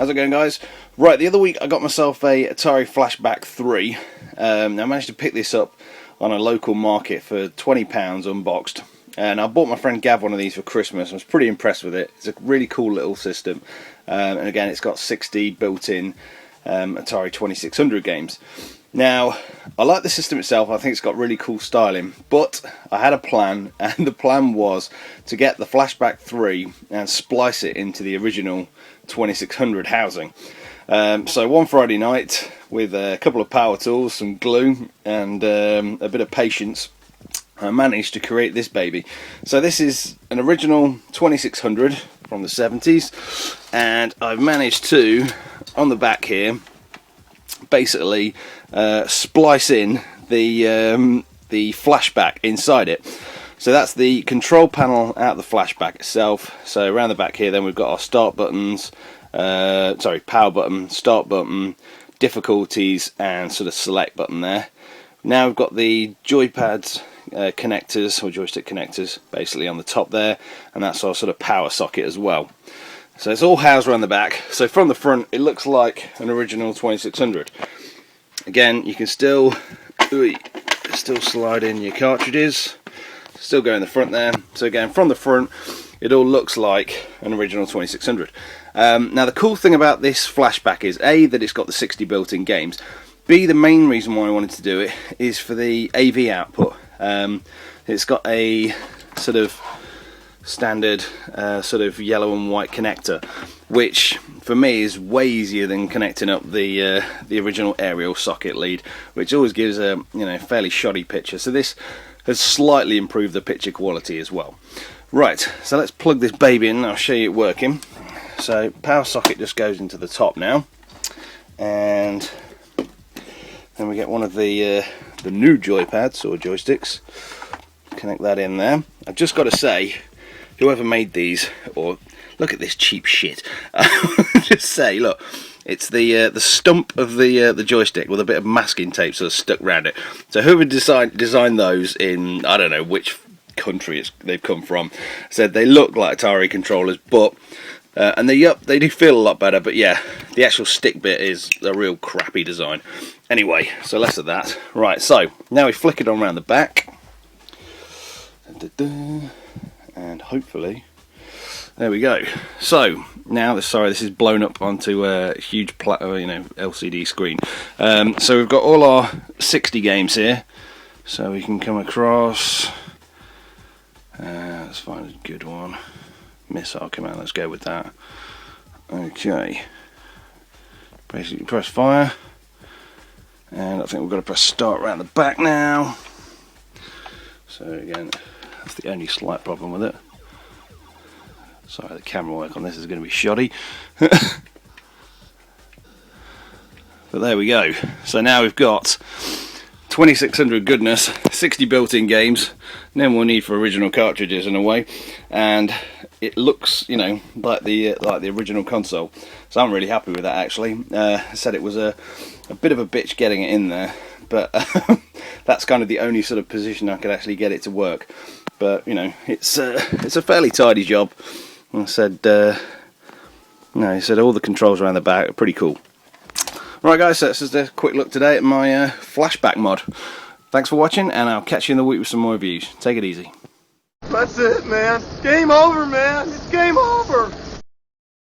How's it going, guys? Right, the other week I got myself a Atari FlashBack 3. I managed to pick this up on a local market for £20 unboxed, and I bought my friend Gav one of these for Christmas. I was pretty impressed with it. It's a really cool little system, and again it's got 60 built-in Atari 2600 games. Now, I like the system itself. I think it's got really cool styling, but I had a plan, and the plan was to get the FlashBack 3 and splice it into the original 2600 housing. So one Friday night, with a couple of power tools, some glue, and a bit of patience, I managed to create this baby. So this is an original 2600 from the 70s, and I've managed to, on the back here, basically splice in the flashback inside it. So that's the control panel out the flashback itself. So around the back here, then we've got our start buttons, power button, start button, difficulties, and sort of select button there. Now we've got the joypads connectors, or joystick connectors, basically on the top there, and that's our sort of power socket as well. So it's all housed around the back. So from the front, it looks like an original 2600. Again, you can still slide in your cartridges, still go in the front there. So again, from the front, it all looks like an original 2600. Now the cool thing about this flashback is A, that it's got the 60 built-in games. B, the main reason why I wanted to do it is for the AV output. It's got a sort of standard sort of yellow and white connector, which for me is way easier than connecting up the original aerial socket lead, which always gives a fairly shoddy picture. So this has slightly improved the picture quality as well. Right, so let's plug this baby in and I'll show you it working. So power socket just goes into the top now, and then we get one of the new joypads or joysticks, connect that in there. I've just got to say, whoever made these, or look at this cheap shit, just say, look, it's the stump of the joystick with a bit of masking tape sort of stuck around it. So whoever designed those in, I don't know which country they've come from, said they look like Atari controllers, but and they do feel a lot better, but yeah, the actual stick bit is a real crappy design. Anyway, so less of that. Right, so now we flick it on around the back, and hopefully there we go. So now this is blown up onto a huge LCD screen. So we've got all our 60 games here, so we can come across. Let's find a good one. Missile command, let's go with that. Okay, basically press fire, and I think we've got to press start around the back now. So again, that's the only slight problem with it. Sorry, the camera work on this is going to be shoddy. But there we go. So now we've got 2600 goodness, 60 built-in games, no more need for original cartridges in a way, and it looks, like the original console. So I'm really happy with that actually. I said it was a bit of a bitch getting it in there, but that's kind of the only sort of position I could actually get it to work. But it's a fairly tidy job. I said, he said all the controls around the back are pretty cool. Right guys, so that's just a quick look today at my flashback mod. Thanks for watching, and I'll catch you in the week with some more reviews. Take it easy. That's it, man. Game over, man. It's game over.